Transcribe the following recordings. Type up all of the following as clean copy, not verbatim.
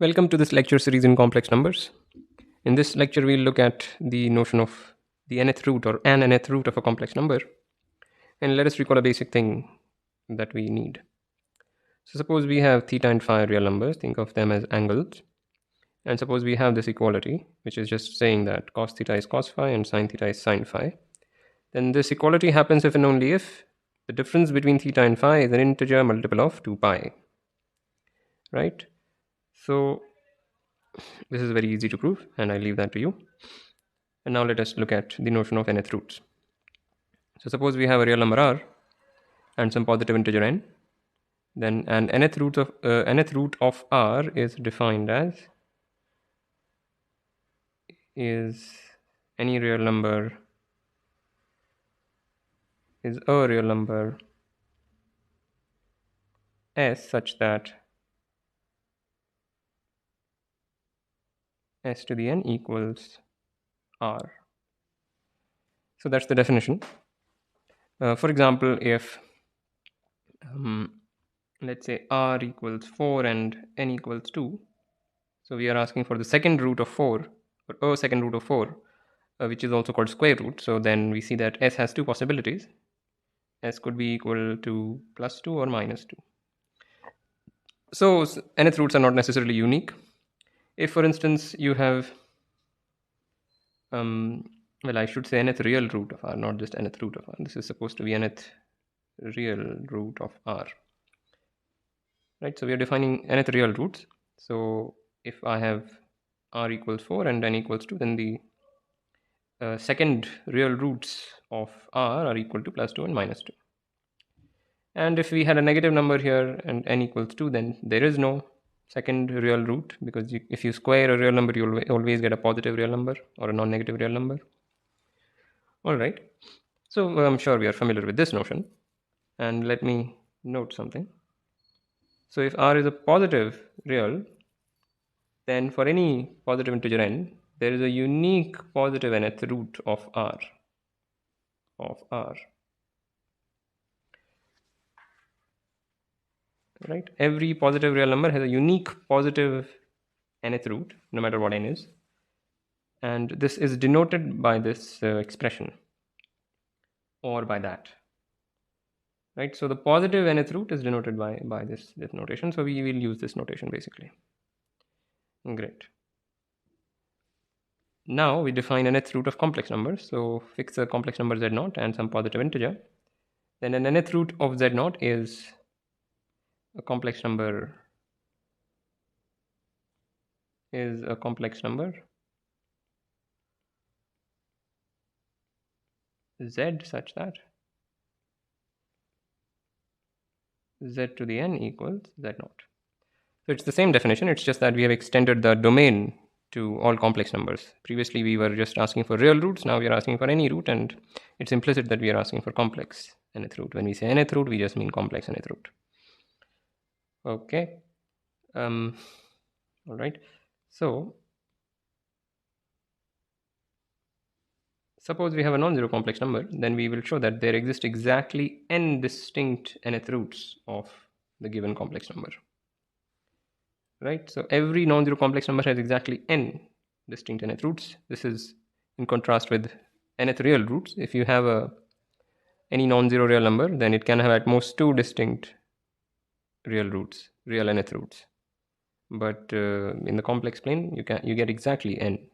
Welcome to this lecture series in complex numbers. In this lecture, we'll look at the notion of the nth root or an nth root of a complex number. And let us recall a basic thing that we need. So suppose we have theta and phi real numbers, think of them as angles. And suppose we have this equality, which is just saying that cos theta is cos phi and sin theta is sin phi. Then this equality happens if and only if the difference between theta and phi is an integer multiple of 2 pi. Right? So this is very easy to prove, and I leave that to you. And now let us look at the notion of nth roots. So suppose we have a real number r and some positive integer n, then an nth root of r is defined as is any real number is a real number s such that s to the n equals r. So that's the definition. For example, if let's say r equals 4 and n equals 2, so we are asking for the second root of 4 or a second root of 4, which is also called square root. So then we see that s has two possibilities. S could be equal to plus 2 or minus 2. So nth roots are not necessarily unique. If, for instance, you have, well, I should say nth real root of r, not just nth root of r. This is supposed to be nth real root of r. Right, so we are defining nth real roots. So if I have r equals 4 and n equals 2, then the second real roots of r are equal to plus 2 and minus 2. And if we had a negative number here and n equals 2, then there is no second real root, because if you square a real number, you'll always get a positive real number or a non-negative real number. All right. So I'm sure we are familiar with this notion. And let me note something. So if r is a positive real, then for any positive integer n, there is a unique positive nth root of r. Right? Every positive real number has a unique positive nth root, no matter what n is. And this is denoted by this expression or by that. Right? So the positive nth root is denoted by this notation. So we will use this notation basically. Great. Now we define an nth root of complex numbers. So fix a complex number z0 and some positive integer. Then an nth root of z0 is a complex number z such that z to the n equals z0. So it's the same definition, it's just that we have extended the domain to all complex numbers. Previously we were just asking for real roots, now we are asking for any root, and it's implicit that we are asking for complex nth root. When we say nth root, we just mean complex nth root. Okay. All right. So suppose we have a non-zero complex number, then we will show that there exist exactly n distinct nth roots of the given complex number. Right? So every non-zero complex number has exactly n distinct nth roots. This is in contrast with nth real roots. If you have any non-zero real number, then it can have at most two distinct real roots, real nth roots. But in the complex plane, you get exactly n.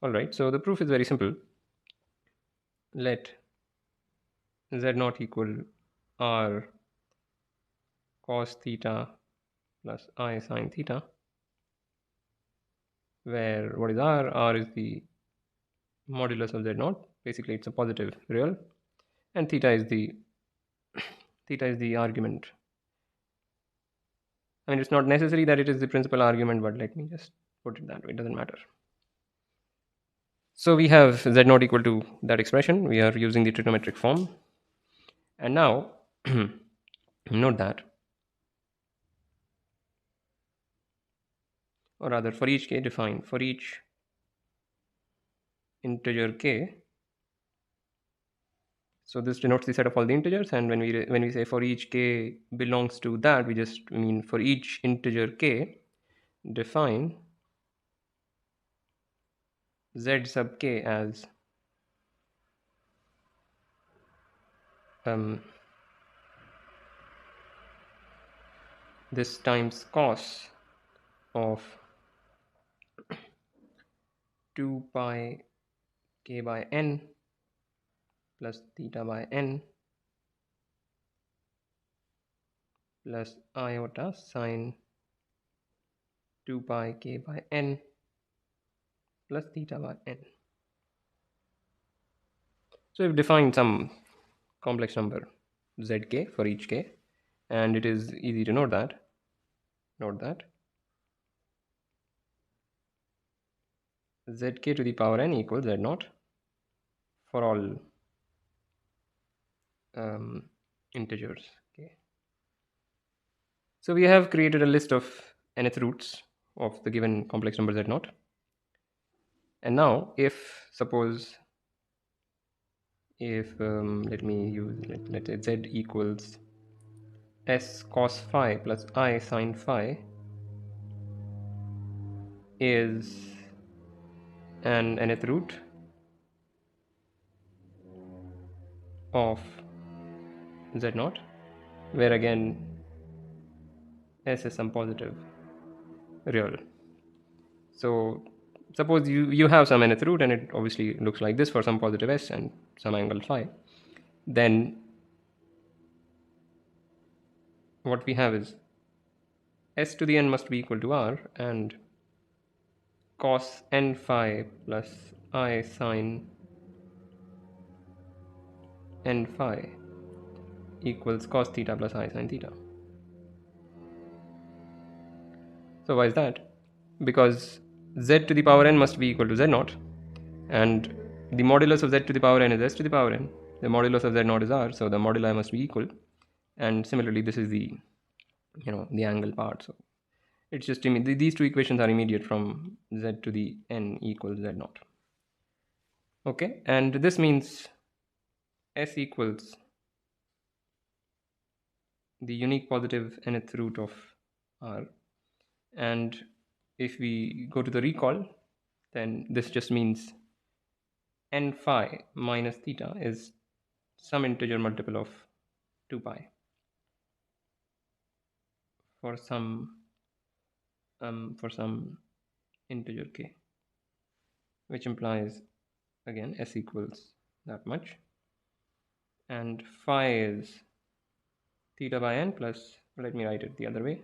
All right. So the proof is very simple. Let z0 equal r cos theta plus I sin theta, where what is r? R is the modulus of z0. Basically, it's a positive real, and theta is the argument. I mean, it's not necessary that it is the principal argument, but let me just put it that way. It doesn't matter. So we have z0 equal to that expression. We are using the trigonometric form. And now, note that, or rather for each k, define for each integer k. So this denotes the set of all the integers, and when we say for each k belongs to that, we just mean for each integer k, define z sub k as this times cos of 2 pi k by n plus theta by n plus iota sine 2 pi k by n plus theta by n. So we've defined some complex number zk for each k, and it is easy to note that zk to the power n equals z naught for all integers. Okay. So we have created a list of nth roots of the given complex number z naught. And now if suppose if let me use let's say z equals s cos phi plus I sin phi is an nth root of z naught, where again s is some positive real. So suppose you have some nth root and it obviously looks like this for some positive s and some angle phi, then what we have is s to the n must be equal to r, and cos n phi plus I sin n phi equals cos theta plus I sin theta. So why is that? Because z to the power n must be equal to z naught, and the modulus of z to the power n is s to the power n. The modulus of z naught is r, so the moduli must be equal. And similarly, this is the the angle part. So it's just these two equations are immediate from z to the n equals z naught. Okay, and this means s equals the unique positive nth root of r. And if we go to the recall, then this just means n phi minus theta is some integer multiple of 2 pi for some integer k, which implies again s equals that much, and phi is theta by n plus, let me write it the other way,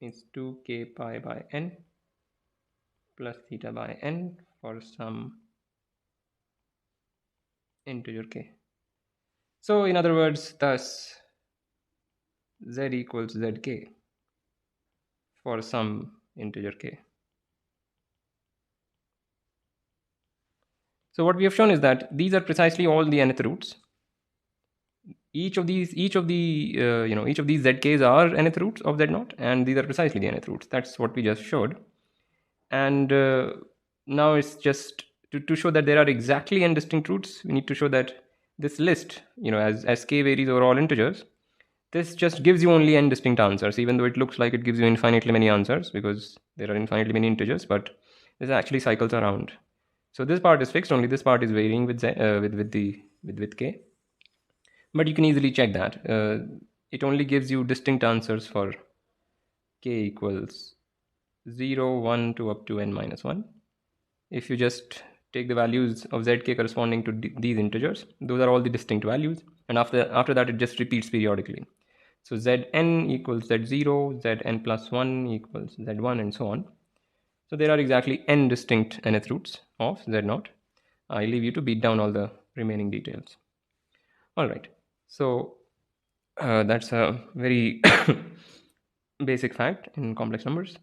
it's 2k pi by n plus theta by n for some integer k. So in other words, thus z equals zk for some integer k. So what we have shown is that these are precisely all the nth roots. Each of these zk's are nth roots of z naught, and these are precisely the nth roots. That's what we just showed. And now it's just to show that there are exactly n distinct roots, we need to show that this list, as k varies over all integers, this just gives you only n distinct answers, even though it looks like it gives you infinitely many answers because there are infinitely many integers, but this actually cycles around. So this part is fixed, only this part is varying with k. But you can easily check that. It only gives you distinct answers for k equals 0, 1 to up to n minus 1. If you just take the values of zk corresponding to these integers, those are all the distinct values, and after that it just repeats periodically. So zn equals z0, zn plus 1 equals z1, and so on. So there are exactly n distinct nth roots of z0. I leave you to beat down all the remaining details. All right, so that's a very basic fact in complex numbers.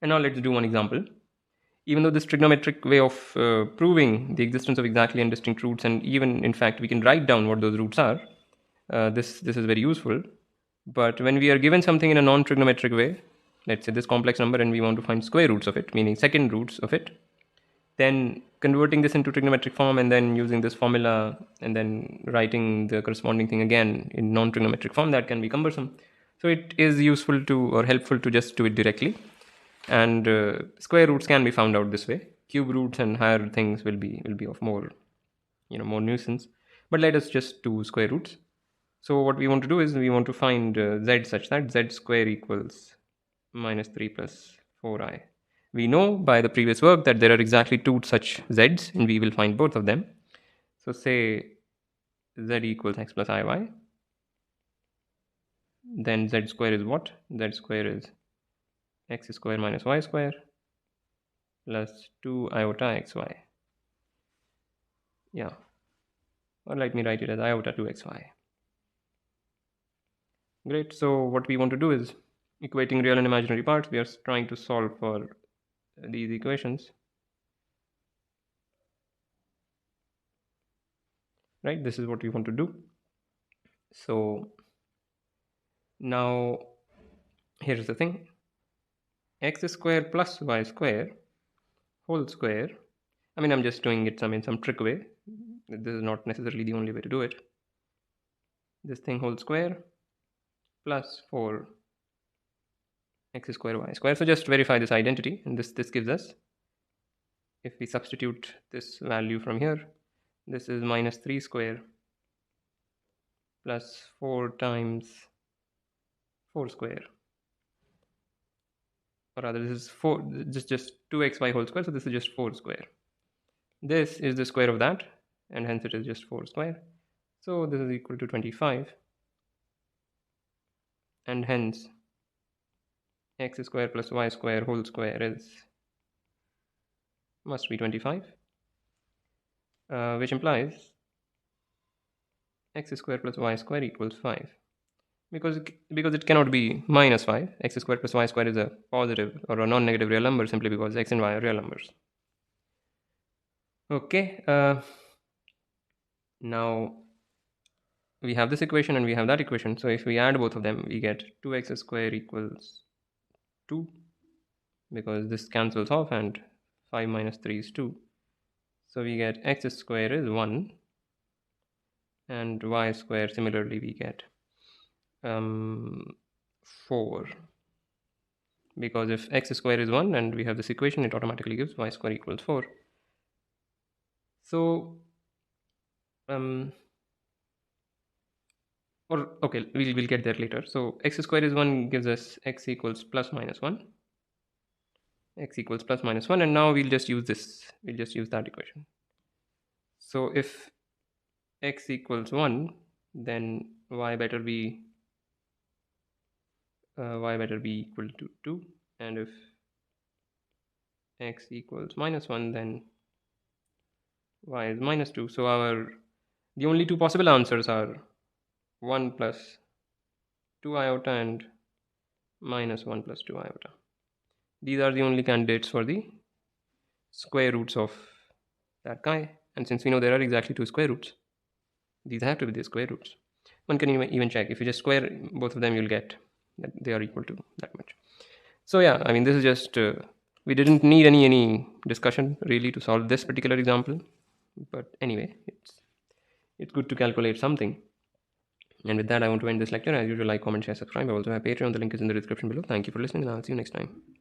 And now let's do one example. Even though this trigonometric way of proving the existence of exactly n distinct roots, and even in fact we can write down what those roots are, this is very useful. But when we are given something in a non-trigonometric way, let's say this complex number, and we want to find square roots of it, meaning second roots of it, then converting this into trigonometric form and then using this formula and then writing the corresponding thing again in non-trigonometric form, that can be cumbersome. So it is useful to, or helpful to, just do it directly. And square roots can be found out this way. Cube roots and higher things will be of more, more nuisance. But let us just do square roots. So what we want to do is we want to find z such that z square equals minus 3 plus 4i. We know by the previous work that there are exactly two such z's, and we will find both of them. So say z equals x plus iy, then z square is what? Z square is x square minus y square plus 2 iota xy. Yeah, or let me write it as iota 2xy. Great. So what we want to do is equating real and imaginary parts. We are trying to solve for these equations. Right? This is what we want to do. So now here's the thing. X square plus y square whole square. I mean, I'm just doing it in some trick way. This is not necessarily the only way to do it. This thing whole square plus 4 x square y square. So just verify this identity, and this gives us, if we substitute this value from here, this is minus 3 square plus 4 times 4 square, or rather this is 4, just 2xy whole square, so this is just 4 square. This is the square of that, and hence it is just 4 square. So this is equal to 25, and hence x square plus y square whole square must be 25, which implies x square plus y square equals 5, because it cannot be minus 5. X square plus y square is a positive or a non-negative real number simply because x and y are real numbers. Okay, now we have this equation and we have that equation. So if we add both of them, we get 2x square equals 2, because this cancels off, and 5 minus 3 is 2. So we get x square is 1, and y square similarly we get 4, because if x square is 1 and we have this equation, it automatically gives y square equals 4. So okay, we'll get there later. So x square is 1 gives us x equals plus minus 1, x equals plus minus 1, and now we'll just use that equation. So if x equals 1, then y better be equal to 2, and if x equals minus 1, then y is minus 2. So the only two possible answers are 1 plus 2 iota and minus 1 plus 2 iota. These are the only candidates for the square roots of that guy, and since we know there are exactly 2 square roots, these have to be the square roots. One can even check, if you just square both of them, you'll get that they are equal to that much. So yeah, I mean, this is just we didn't need any discussion really to solve this particular example, but anyway, it's good to calculate something. And with that, I want to end this lecture. As usual, like, comment, share, subscribe. I also have Patreon. The link is in the description below. Thank you for listening, and I'll see you next time.